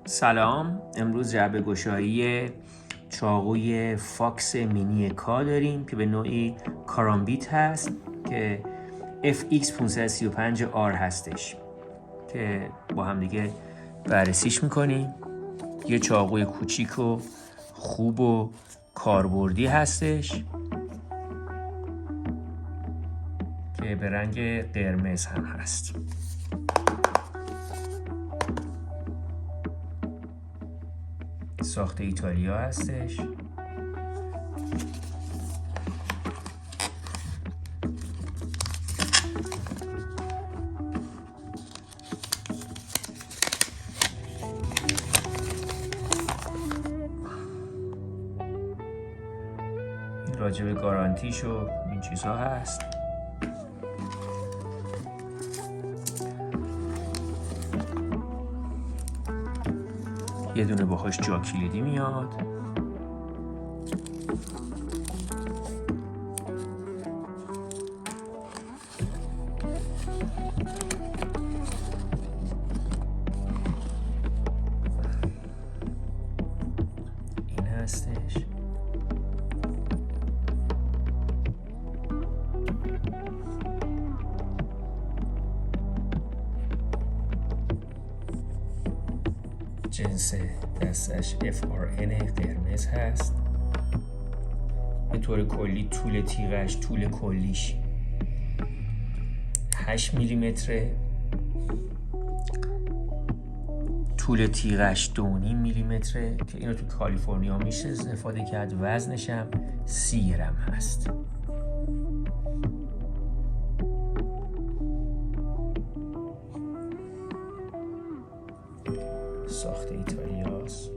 سلام. امروز جعبه گشایی چاقوی فاکس مینی کا داریم که به نوعی کارامبیت هست که FX535R هستش که با هم دیگه بررسیش میکنیم. یه چاقوی کوچیک و خوب و کاربردی هستش که به رنگ قرمز هم هست. ساخت ایتالیا هستش. این راجب گارانتیش و این چیزها هست. یه دونه باهاش جا کلیدی میاد. این هستش. جنس دستش FRN قرمز هست. به طور کلی طول تیغش، طول کلیش 8 میلیمتره، طول تیغش 2.5 میلیمتره که اینو تو کالیفرنیا میشه استفاده کرد. وزنش هم 30 گرم هست. ساخت ایتالیاست.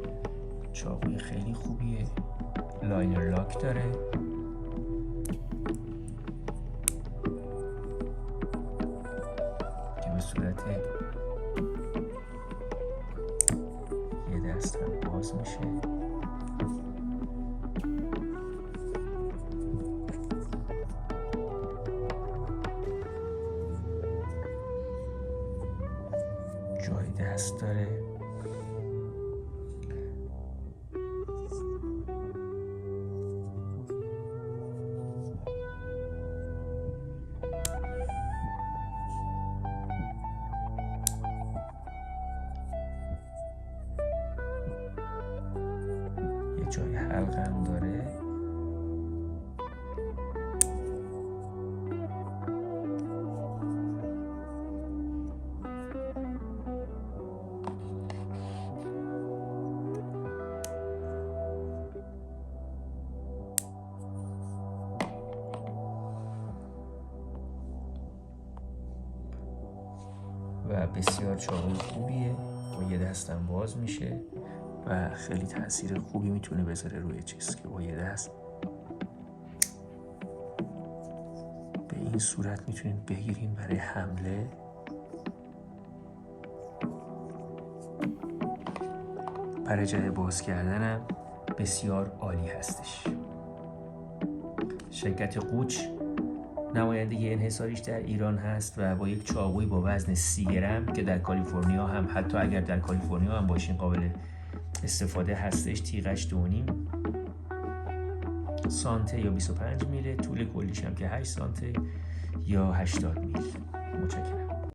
چاقوی خیلی خوبیه. لاینر لاک داره. که به صورت یه دست هم باز میشه. جای دست داره. یه جای حلقه هم داره. و بسیار چاقوی خوبیه. با یه دستم باز میشه و خیلی تاثیر خوبی میتونه بذاره روی چیز که با یه دست به این صورت میتونید بگیرین برای حمله. برای جای باز کردنم بسیار عالی هستش. شرکت قوچ نماینده انحصاریش در ایران هست و با یک چاقوی با وزن 30 گرم که در کالیفرنیا هم، حتی اگر در کالیفرنیا هم باشین، قابل استفاده هستش. تیغش 2.5 سانته یا 25 میله. طول کلیش هم که 8 سانته یا 80 میل.